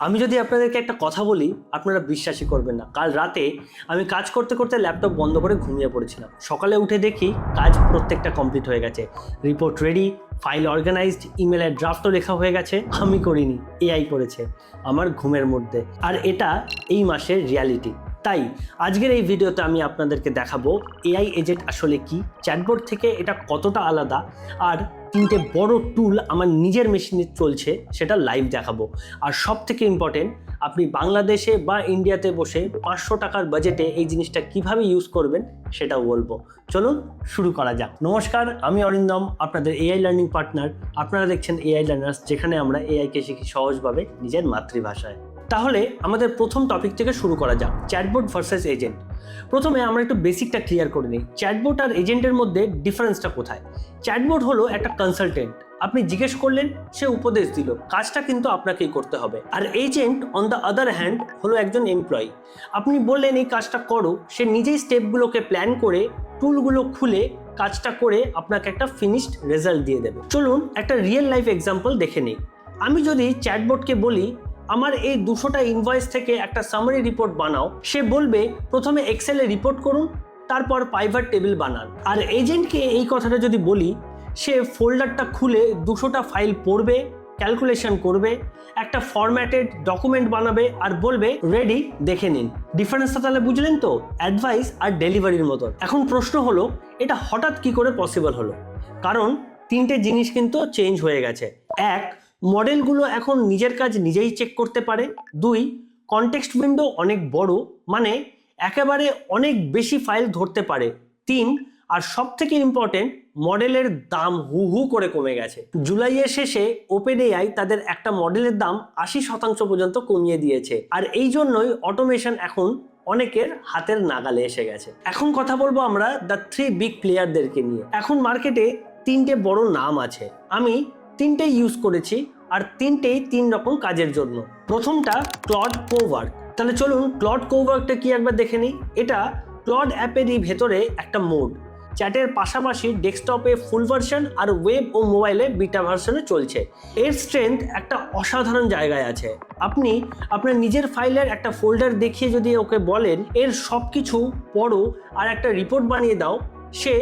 আমি যদি আপনাদেরকে একটা কথা বলি আপনারা বিশ্বাসই করবেন না। কাল রাতে আমি কাজ করতে করতে ল্যাপটপ বন্ধ করে ঘুমিয়ে পড়েছিলাম। সকালে উঠে দেখি কাজ প্রত্যেকটা কমপ্লিট হয়ে গেছে, রিপোর্ট রেডি, ফাইল অর্গানাইজড, ইমেলের ড্রাফটও লেখা হয়ে গেছে। আমি করিনি, এআই করেছে আমার ঘুমের মধ্যে। আর এটা এই মাসের রিয়ালিটি। তাই আজকের এই ভিডিওতে আমি আপনাদেরকে দেখাবো এআই এজেন্ট আসলে কি, চ্যাটবট থেকে এটা কতটা আলাদা, আর তিনটে বড় টুল আমার নিজের মেশিনে চলছে সেটা লাইভ দেখাবো। আর সব থেকে ইম্পর্টেন্ট, আপনি বাংলাদেশে বা ইন্ডিয়াতে বসে 500 টাকার বাজেটে এই জিনিসটা কিভাবে ইউজ করবেন সেটাও বলবো। চলুন শুরু করা যাক। নমস্কার, আমি অরিন্দম, আপনাদের এআই লার্নিং পার্টনার। আপনারা দেখছেন এআই লার্নার্স, যেখানে আমরা এআইকে শিখি সহজভাবে নিজের মাতৃভাষায়। তাহলে আমাদের প্রথম টপিক থেকে শুরু করা যাক, চ্যাটবট ভার্সেস এজেন্ট। প্রথমে আমরা একটু বেসিকটা ক্লিয়ার করে নিই, চ্যাটবট আর এজেন্টের মধ্যে ডিফারেন্সটা কোথায়। চ্যাটবট হলো একটা কনসালটেন্ট, আপনি জিজ্ঞেস করলেন, সে উপদেশ দিল, কাজটা কিন্তু আপনাকেই করতে হবে। আর agent on the other hand হলো একজন এমপ্লয়ি, আপনি বললেন এই কাজটা করো, সে নিজেই স্টেপগুলোকে প্ল্যান করে টুলগুলো খুলে কাজটা করে আপনাকে একটা ফিনিশড রেজাল্ট দিয়ে দেবে। চলুন একটা রিয়েল লাইফ এক্সাম্পল দেখে নিই। আমি যদি চ্যাটবটকে বলি আমার এই 200টা ইনভয়েস থেকে একটা সামারি রিপোর্ট বানাও, সে বলবে প্রথমে এক্সেলে রিপোর্ট করুন, তারপর পাইভট টেবিল বানান। আর এজেন্টকে এই কথাটা যদি বলি, সে ফোল্ডারটা খুলে 200টা ফাইল পড়বে, ক্যালকুলেশন করবে, একটা ফরম্যাটেড ডকুমেন্ট বানাবে আর বলবে রেডি, দেখে নিন। ডিফারেন্সটা তাহলে বুঝলেন তো, অ্যাডভাইস আর ডেলিভারির মতো। এখন প্রশ্ন হলো, এটা হঠাৎ কি করে পসিবল হলো? কারণ তিনটে জিনিস কিন্তু চেঞ্জ হয়ে গেছে। এক, মডেলগুলো এখন নিজের কাজ নিজেই চেক করতে পারে। দুই, কনটেক্সট উইন্ডো অনেক বড়, মানে একেবারে অনেক বেশি ফাইল ধরতে পারে। তিন, আর সব থেকে ইম্পর্টেন্ট, মডেলের দাম হু হু করে কমে গেছে। জুলাইয়ের শেষে ওপেন এআই তাদের একটা মডেলের দাম 80% পর্যন্ত কমিয়ে দিয়েছে। আর এই জন্যই অটোমেশন এখন অনেকের হাতের নাগালে এসে গেছে। এখন কথা বলবো আমরা দ্য 3 বিগ প্লেয়ারদেরকে নিয়ে। এখন মার্কেটে তিনটে বড় নাম আছে, আমি তিনটেই ইউজ করেছি, আর তিনটেই 3 রকম কাজের জন্য। প্রথমটা ক্লড কোওয়ার্ক। তাহলে চলুন ক্লড কোওয়ার্কটা কি একবার দেখে নিই। এটা ক্লড অ্যাপেরই ভেতরে একটা মোড, চ্যাটের পাশাপাশি ডেস্কটপে ফুল ভার্সন আর ওয়েব ও মোবাইলে বিটা ভার্সনে চলছে। এর স্ট্রেংথ একটা অসাধারণ জায়গায় আছে। আপনি আপনার নিজের ফাইলের একটা ফোল্ডার দেখিয়ে যদি ওকে বলেন এর সব কিছু পড়ো আর একটা রিপোর্ট বানিয়ে দাও, সে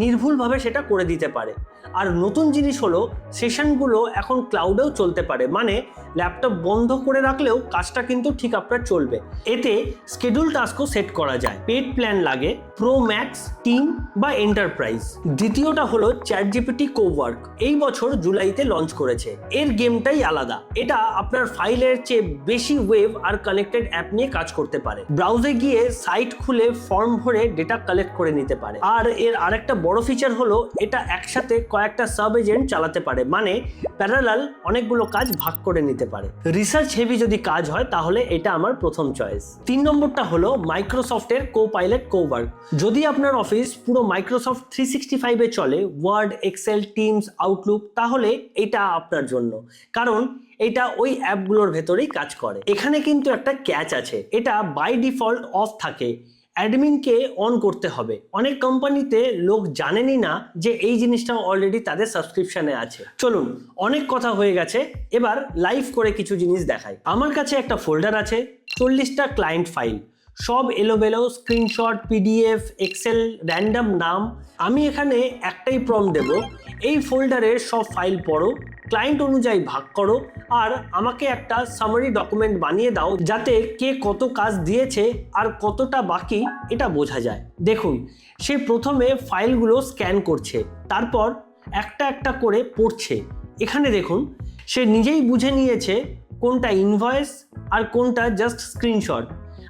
নির্ভুলভাবে সেটা করে দিতে পারে। আর নতুন জিনিস হলো, সেশনগুলো এখন ক্লাউডেও চলতে পারে, মানে ল্যাপটপ বন্ধ করে রাখলেও কাজটা কিন্তু ঠিক আপনার চলবে। এতে স্কেডিউল টাস্কও সেট করা যায়। পেড প্ল্যান লাগে, প্রো, ম্যাক্স, টিম বা এন্টারপ্রাইজ। দ্বিতীয়টা হলো চ্যাটজিপিটি কোওয়ার্ক, এই বছর জুলাইতে লঞ্চ করেছে। এর গেমটাই আলাদা, এটা আপনার ফাইলের চেয়ে বেশি ওয়েব আর কানেক্টেড অ্যাপ নিয়ে কাজ করতে পারে। ব্রাউজে গিয়ে সাইট খুলে ফর্ম ভরে ডেটা কালেক্ট করে নিতে পারে। আর এর আরেকটা বড় ফিচার হলো, এটা একসাথে কয়েকটা সাব এজেন্ট চালাতে পারে, মানে প্যারালাল অনেকগুলো কাজ ভাগ করে নিতে পারে। রিসার্চ হেভি যদি কাজ হয় তাহলে এটা আমার প্রথম চয়েস। 3 নম্বরটা হলো মাইক্রোসফটের কোপাইলট কোওয়ার্ক। যদি আপনার অফিস পুরো মাইক্রোসফট 365 এ চলে, ওয়ার্ড, এক্সেল, টিমস, আউটলুক, তাহলে এটা আপনার জন্য, কারণ এটা ওই অ্যাপগুলোর ভেতরেই কাজ করে। এখানে কিন্তু একটা ক্যাচ আছে, এটা বাই ডিফল্ট অফ থাকে, অ্যাডমিনকে অন করতে হবে। অনেক কোম্পানিতে লোক জানেনই না যে এই জিনিসটা অলরেডি তাদের সাবস্ক্রিপশনে আছে। চলুন, অনেক কথা হয়ে গেছে, এবার লাইভ করে কিছু জিনিস দেখাই। আমার কাছে একটা ফোল্ডার আছে, 40টা ক্লায়েন্ট ফাইল, সব এলোমেলো, স্ক্রিনশট, পিডিএফ, এক্সেল, র্যান্ডম নাম। আমি এখানে একটাই প্রম্পট দেব, এই ফোল্ডারের সব ফাইল পড়ো, ক্লায়েন্ট অনুযায়ী ভাগ করো, আর আমাকে একটা সামারি ডকুমেন্ট বানিয়ে দাও যাতে কে কত কাজ দিয়েছে আর কতটা বাকি এটা বোঝা যায়। দেখুন, সে প্রথমে ফাইলগুলো স্ক্যান করছে, তারপর একটা একটা করে পড়ছে। এখানে দেখুন, সে নিজেই বুঝে নিয়েছে কোনটা ইনভয়েস আর কোনটা জাস্ট স্ক্রিনশট।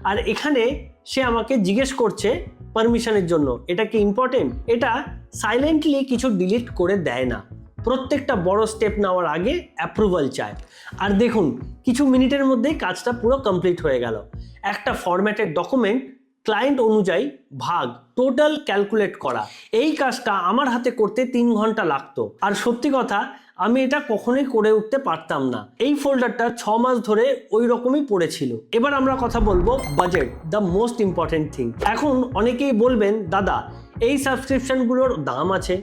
আর এখানে সে আমাকে জিজ্ঞেস করছে পারমিশনের জন্য, এটা কি ইম্পর্টেন্ট। এটা সাইলেন্টলি কিছু ডিলিট করে দেয় না, প্রত্যেকটা বড় স্টেপ নেওয়ার আগে অ্যাপ্রুভাল চায়। আর দেখুন, কিছু মিনিটের মধ্যেই কাজটা পুরো কমপ্লিট হয়ে গেল। একটা ফরম্যাটেড ডকুমেন্ট ক্লায়েন্ট অনুযায়ী ভাগ, টোটাল ক্যালকুলেট করা, এই কাজটা আমার হাতে করতে 3 ঘন্টা লাগতো। আর সত্যি কথা, আমি এটা কখনোই করে উঠতে পারতাম না। এই ফোল্ডারটা 6 মাস ধরে ওই রকমই পড়েছিল। এবার আমরা কথা বলবো budget, the most important thing. এখন অনেকেই বলবেন, দাদা এই সাবস্ক্রিপশনগুলোর দাম আছে,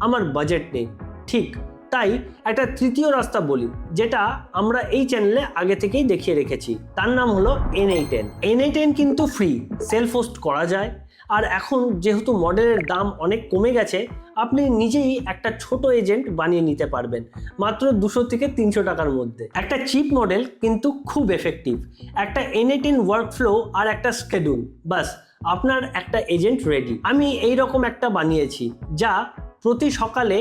আমার বাজেট নেই। ঠিক, তাই একটা তৃতীয় রাস্তা বলি, যেটা আমরা এই চ্যানেলে আগে থেকেই দেখিয়ে রেখেছি। তার নাম হলো N8N। N8N কিন্তু ফ্রি, সেলফ হোস্ট করা যায়। আর এখন যেহেতু মডেলের দাম অনেক কমে গেছে, আপনি নিজেই একটা ছোট এজেন্ট বানিয়ে নিতে পারবেন মাত্র 200 থেকে 300 টাকার মধ্যে। একটা চিপ মডেল কিন্তু খুব এফেক্টিভ। একটা N8N ওয়ার্কফ্লো আর একটা স্কেডিউল, বাস আপনার একটা এজেন্ট রেডি। আমি এই রকম একটা বানিয়েছি, যা প্রতি সকালে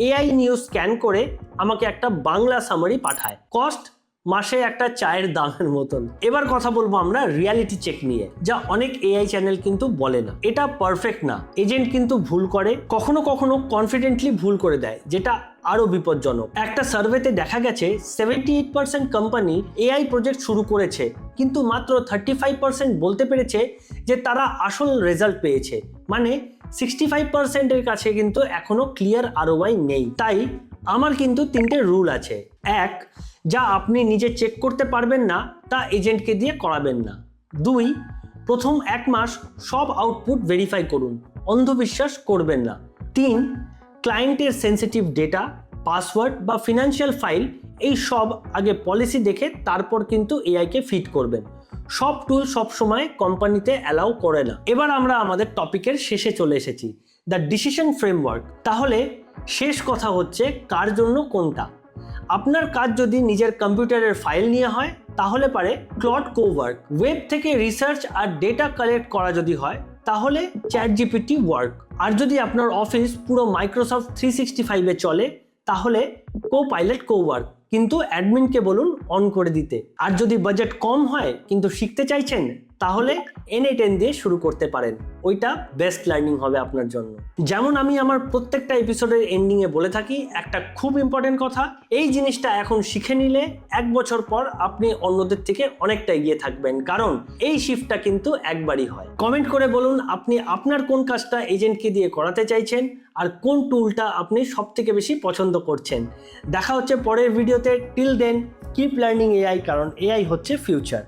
এআই নিউজ স্ক্যান করে আমাকে একটা বাংলা সামারি পাঠায়। কস্ট মাসে একটা চায়ের দামের মতন। এবার কথা বলবো আমরা রিয়ালিটি চেক নিয়ে, যা অনেক এআই চ্যানেল কিন্তু বলে না। এটা পারফেক্ট না, এজেন্ট কিন্তু ভুল করে, কখনো কখনো কনফিডেন্টলি ভুল করে দেয়, যেটা আরো বিপজ্জনক। একটা সার্ভেতে দেখা গেছে 78% কোম্পানি এআই প্রজেক্ট শুরু করেছে, কিন্তু মাত্র 35% বলতে পেরেছে যে তারা আসল রেজাল্ট পেয়েছে। মানে 65% এর কাছে কিন্তু এখনো ক্লিয়ার ROI নেই। তাই আমার কিন্তু 3টে রুল আছে। 1, যা আপনি নিজে চেক করতে পারবেন না তা এজেন্টকে দিয়ে করাবেন না। 2, প্রথম 1 মাস সব আউটপুট ভেরিফাই করুন, অন্ধবিশ্বাস করবেন না। 3, ক্লায়েন্টের সেন্সিটিভ ডেটা, পাসওয়ার্ড বা ফিনান্সিয়াল ফাইল এই সব আগে পলিসি দেখে তারপর কিন্তু এআইকে ফিট করবেন। সব টুল সবসময় কোম্পানিতে অ্যালাউ করে না। এবার আমরা আমাদের টপিকের শেষে চলে এসেছি, দ্য ডিসিশন ফ্রেমওয়ার্ক। তাহলে শেষ কথা হচ্ছে, কার জন্য কোনটা। আপনার কাজ যদি নিজের কম্পিউটারের ফাইল নিয়ে হয়, তাহলে পারে ক্লড কোওয়ার্ক। ওয়েব থেকে রিসার্চ আর ডেটা কালেক্ট করা যদি হয়, তাহলে ChatGPT ওয়ার্ক। আর যদি আপনার অফিস পুরো মাইক্রোসফট 365 এ চলে, তাহলে কোপাইলট কোওয়ার্ক। কিন্তু অ্যাডমিনকে বলুন অন করে দিতে। আর যদি বাজেট কম হয় কিন্তু শিখতে চাইছেন, তাহলে N8N দিয়ে শুরু করতে পারেন। ওইটা বেস্ট লার্নিং হবে আপনার জন্য। যেমন আমি আমার প্রত্যেকটা এপিসোডের এন্ডিংয়ে বলে থাকি, একটা খুব ইম্পর্টেন্ট কথা, এই জিনিসটা এখন শিখে নিলে 1 বছর পর আপনি অন্যদের থেকে অনেকটা এগিয়ে থাকবেন, কারণ এই শিফটটা কিন্তু একবারই হয়। কমেন্ট করে বলুন আপনি আপনার কোন কাজটা এজেন্টকে দিয়ে করাতে চাইছেন আর কোন টুলটা আপনি সব থেকে বেশি পছন্দ করছেন। দেখা হচ্ছে পরের ভিডিওতে। Till then, keep learning AI, কারণ এআই হচ্ছে ফিউচার।